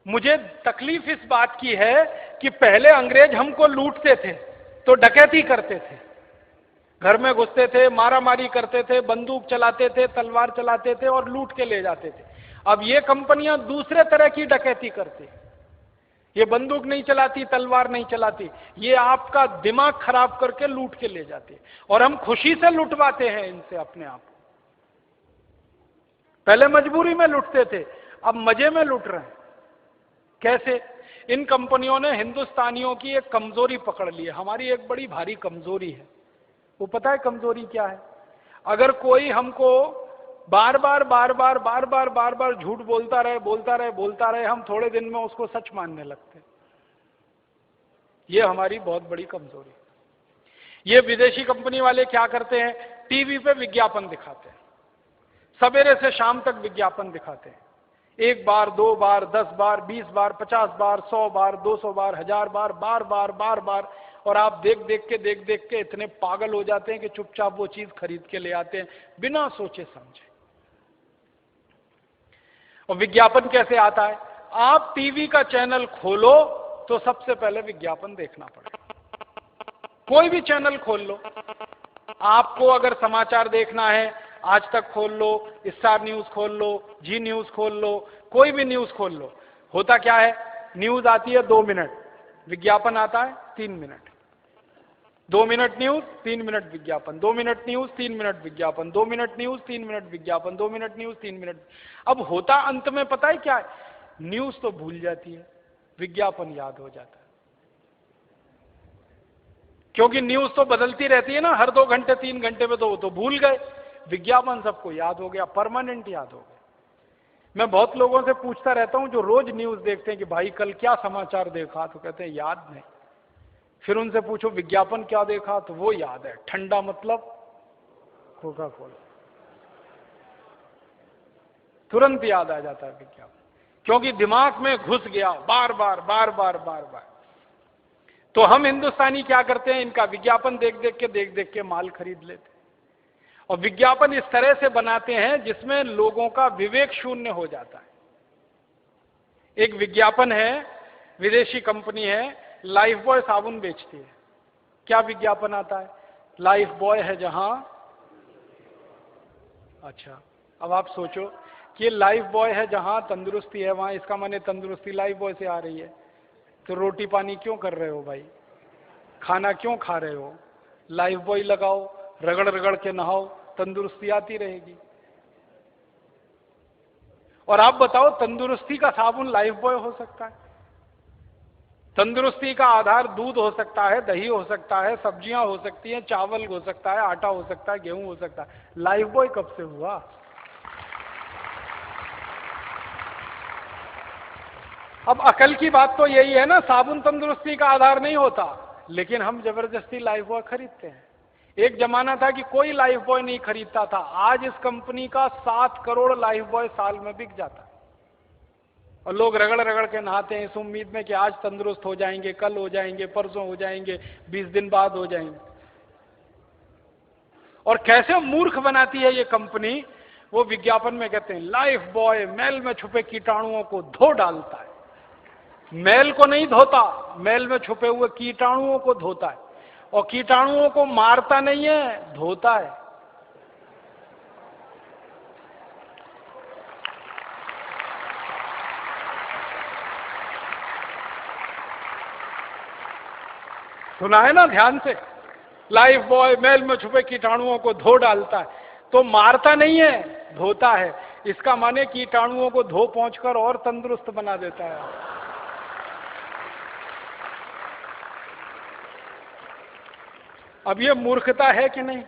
मुझे तकलीफ इस बात की है कि पहले अंग्रेज हमको लूटते थे तो डकैती करते थे, घर में घुसते थे, मारामारी करते थे, बंदूक चलाते थे, तलवार चलाते थे और लूट के ले जाते थे। अब ये कंपनियां दूसरे तरह की डकैती करती, ये बंदूक नहीं चलाती, तलवार नहीं चलाती, ये आपका दिमाग खराब करके लूट के ले जाते, और हम खुशी से लुटवाते हैं इनसे अपने आप। पहले मजबूरी में लुटते थे, अब मजे में लुट रहे हैं। कैसे? इन कंपनियों ने हिंदुस्तानियों की एक कमजोरी पकड़ ली है, हमारी एक बड़ी भारी कमजोरी है। वो पता है कमजोरी क्या है? अगर कोई हमको बार बार झूठ बोलता रहे, हम थोड़े दिन में उसको सच मानने लगते। ये हमारी बहुत बड़ी कमजोरी। ये विदेशी कंपनी वाले क्या करते हैं? टीवी पे विज्ञापन दिखाते हैं, सवेरे से शाम तक विज्ञापन दिखाते हैं, 1 बार 2 बार 10 बार 20 बार 50 बार 100 बार 200 बार 1000 बार बार बार, और आप देख देख के इतने पागल हो जाते हैं कि चुपचाप वो चीज खरीद के ले आते हैं बिना सोचे समझे। और विज्ञापन कैसे आता है? आप टीवी का चैनल खोलो तो सबसे पहले विज्ञापन देखना पड़ेगा। कोई भी चैनल खोल लो, आपको अगर समाचार देखना है, आज तक खोल लो, स्टार न्यूज खोल लो, जी न्यूज खोल लो, कोई भी न्यूज खोल लो, होता क्या है? न्यूज आती है 2 मिनट, विज्ञापन आता है 3 मिनट। 2 मिनट न्यूज, 3 मिनट विज्ञापन, 2 मिनट न्यूज, 3 मिनट विज्ञापन, 2 मिनट न्यूज, 3 मिनट विज्ञापन, 2 मिनट न्यूज, 3 मिनट। अब होता अंत में पता है क्या है? न्यूज तो भूल जाती है, विज्ञापन याद हो जाता है। क्योंकि न्यूज तो बदलती रहती है ना, हर 2 घंटे 3 घंटे में, तो भूल गए। विज्ञापन सबको याद हो गया, परमानेंट याद हो गया। मैं बहुत लोगों से पूछता रहता हूं जो रोज न्यूज देखते हैं कि भाई कल क्या समाचार देखा, तो कहते हैं याद नहीं। फिर उनसे पूछो विज्ञापन क्या देखा, तो वो याद है, ठंडा मतलब कोका कोला, तुरंत याद आ जाता है विज्ञापन, क्योंकि दिमाग में घुस गया बार बार। तो हम हिंदुस्तानी क्या करते हैं? इनका विज्ञापन देख देख के माल खरीद लेते हैं, और विज्ञापन इस तरह से बनाते हैं जिसमें लोगों का विवेक शून्य हो जाता है। एक विज्ञापन है, विदेशी कंपनी है, लाइफ बॉय साबुन बेचती है। क्या विज्ञापन आता है? लाइफ बॉय है जहां, अच्छा अब आप सोचो कि लाइफ बॉय है जहां तंदुरुस्ती है वहां, इसका माने तंदुरुस्ती लाइफ बॉय से आ रही है। तो रोटी पानी क्यों कर रहे हो भाई? खाना क्यों खा रहे हो? लाइफ बॉय लगाओ, रगड़ रगड़ के नहाओ, तंदुरुस्ती आती रहेगी। और आप बताओ, तंदुरुस्ती का साबुन लाइफ बॉय हो सकता है? तंदुरुस्ती का आधार दूध हो सकता है, दही हो सकता है, सब्जियां हो सकती हैं, चावल हो सकता है, आटा हो सकता है, गेहूं हो सकता है। लाइफ बॉय कब से हुआ? अब अकल की बात तो यही है ना, साबुन तंदुरुस्ती का आधार नहीं होता, लेकिन हम जबरदस्ती लाइफ बॉय खरीदते हैं। एक जमाना था कि कोई लाइफ बॉय नहीं खरीदता था, आज इस कंपनी का 7 करोड़ लाइफ बॉय साल में बिक जाता है, और लोग रगड़ रगड़ के नहाते हैं इस उम्मीद में कि आज तंदुरुस्त हो जाएंगे, कल हो जाएंगे, परसों हो जाएंगे, 20 दिन बाद हो जाएंगे। और कैसे मूर्ख बनाती है ये कंपनी, वो विज्ञापन में कहते हैं लाइफ बॉय मैल में छुपे कीटाणुओं को धो डालता है। मैल को नहीं धोता, मैल में छुपे हुए कीटाणुओं को धोता है, और कीटाणुओं को मारता नहीं है, धोता है। सुना है ना ध्यान से? लाइफ बॉय मैल में छुपे कीटाणुओं को धो डालता है, तो मारता नहीं है, धोता है। इसका माने कीटाणुओं को धो पहुंचकर और तंदुरुस्त बना देता है। अब ये मूर्खता है कि नहीं?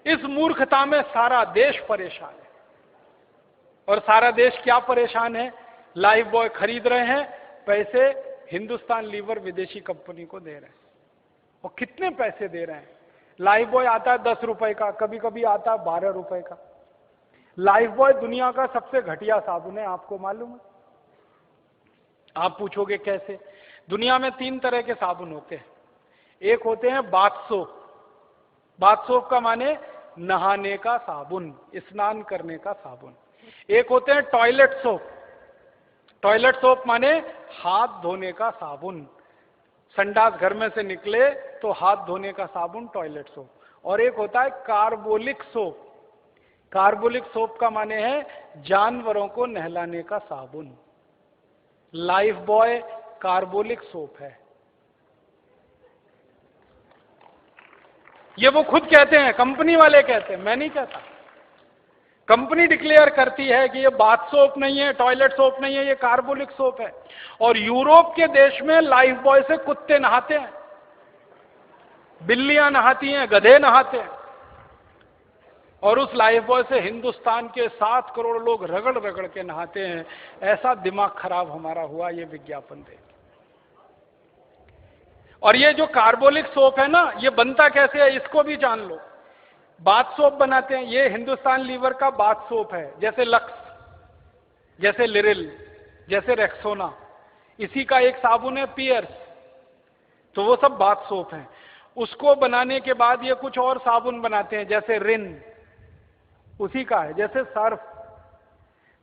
इस मूर्खता में सारा देश परेशान है। और सारा देश क्या परेशान है? लाइफ बॉय खरीद रहे हैं, पैसे हिंदुस्तान लीवर विदेशी कंपनी को दे रहे हैं। और कितने पैसे दे रहे हैं? लाइफ बॉय आता है 10 रुपए का, कभी कभी आता है 12 रुपए का। लाइफ बॉय दुनिया का सबसे घटिया साबुन है, आपको मालूम है? आप पूछोगे कैसे? दुनिया में 3 तरह के साबुन होते हैं। एक होते हैं बाथ सोप। बाथ सोप का माने नहाने का साबुन, स्नान करने का साबुन। एक होते हैं टॉयलेट सोप, टॉयलेट सोप माने हाथ धोने का साबुन। संडास घर में से निकले तो हाथ धोने का साबुन टॉयलेट सोप। और एक होता है कार्बोलिक सोप। कार्बोलिक सोप का माने है जानवरों को नहलाने का साबुन। लाइफ बॉय कार्बोलिक सोप है। ये वो खुद कहते हैं, कंपनी वाले कहते हैं, मैं नहीं कहता। कंपनी डिक्लेयर करती है कि ये बाथ सोप नहीं है, टॉयलेट सोप नहीं है, ये कार्बोलिक सोप है। और यूरोप के देश में लाइफ बॉय से कुत्ते नहाते हैं, बिल्लियां नहाती हैं, गधे नहाते हैं। और उस लाइफ बॉय से हिंदुस्तान के 7 करोड़ लोग रगड़ रगड़ के नहाते हैं। ऐसा दिमाग खराब हमारा हुआ ये विज्ञापन देख। और ये जो कार्बोलिक सोप है ना, ये बनता कैसे है इसको भी जान लो। बाथ सोप बनाते हैं, ये हिंदुस्तान लीवर का बाथ सोप है, जैसे लक्स, जैसे लिरिल, जैसे रेक्सोना। इसी का एक साबुन है पियर्स, तो वो सब बाथ सोप हैं। उसको बनाने के बाद ये कुछ और साबुन बनाते हैं, जैसे रिन, उसी का है, जैसे सर्फ।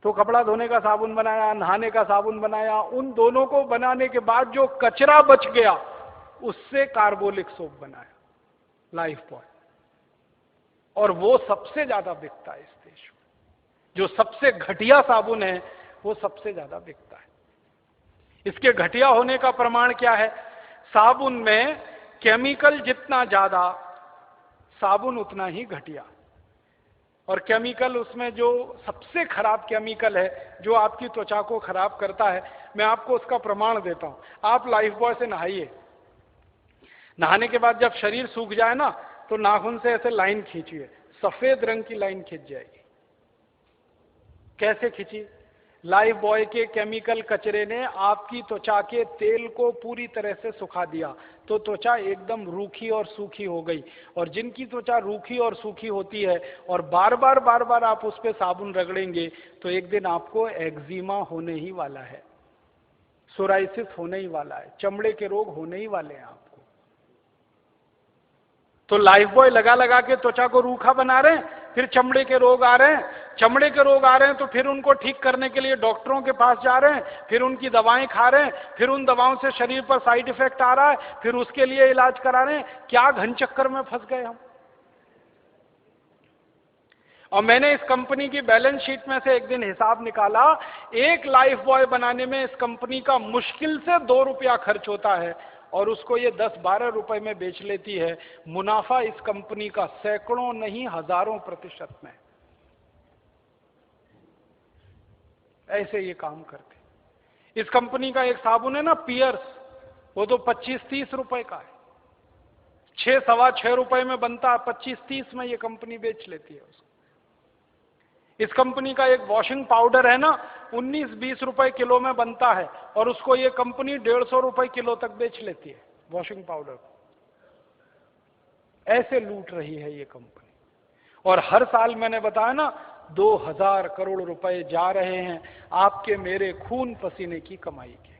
तो कपड़ा धोने का साबुन बनाया, नहाने का साबुन बनाया, उन दोनों को बनाने के बाद जो कचरा बच गया उससे कार्बोलिक सोप बनाया, लाइफ बॉय। और वो सबसे ज्यादा बिकता है इस देश में। जो सबसे घटिया साबुन है वो सबसे ज्यादा बिकता है। इसके घटिया होने का प्रमाण क्या है? साबुन में केमिकल जितना ज्यादा, साबुन उतना ही घटिया। और केमिकल, उसमें जो सबसे खराब केमिकल है जो आपकी त्वचा को खराब करता है, मैं आपको उसका प्रमाण देता हूं। आप लाइफ बॉय से नहाइए, नहाने के बाद जब शरीर सूख जाए ना, तो नाखून से ऐसे लाइन खींचिए, सफेद रंग की लाइन खींच जाएगी। कैसे खींची? लाइफ बॉय के केमिकल कचरे ने आपकी त्वचा के तेल को पूरी तरह से सुखा दिया, तो त्वचा एकदम रूखी और सूखी हो गई। और जिनकी त्वचा रूखी और सूखी होती है और बार बार आप उस पर साबुन रगड़ेंगे, तो एक दिन आपको एक्जिमा होने ही वाला है, सोराइसिस होने ही वाला है, चमड़े के रोग होने ही वाले हैं आपको। तो लाइफ बॉय लगा लगा के त्वचा को रूखा बना रहे हैं, फिर चमड़े के रोग आ रहे हैं। चमड़े के रोग आ रहे हैं तो फिर उनको ठीक करने के लिए डॉक्टरों के पास जा रहे हैं, फिर उनकी दवाएं खा रहे हैं, फिर उन दवाओं से शरीर पर साइड इफेक्ट आ रहा है, फिर उसके लिए इलाज करा रहे हैं। क्या घन चक्कर में फंस गए हम। और मैंने इस कंपनी की बैलेंस शीट में से एक दिन हिसाब निकाला, एक लाइफ बॉय बनाने में इस कंपनी का मुश्किल से 2 रुपया खर्च होता है और उसको ये 10-12 रुपए में बेच लेती है। मुनाफा इस कंपनी का सैकड़ों नहीं हजारों % में। ऐसे ये काम करते। इस कंपनी का एक साबुन है ना पियर्स, वो तो 25-30 रुपए का है, 6-6.25 रुपए में बनता है, 25-30 में ये कंपनी बेच लेती है उसको। इस कंपनी का एक वॉशिंग पाउडर है ना, 19-20 रुपए किलो में बनता है और उसको ये कंपनी 150 रुपए किलो तक बेच लेती है वॉशिंग पाउडर को। ऐसे लूट रही है ये कंपनी। और हर साल मैंने बताया ना, 2000 करोड़ रुपए जा रहे हैं आपके मेरे खून पसीने की कमाई के।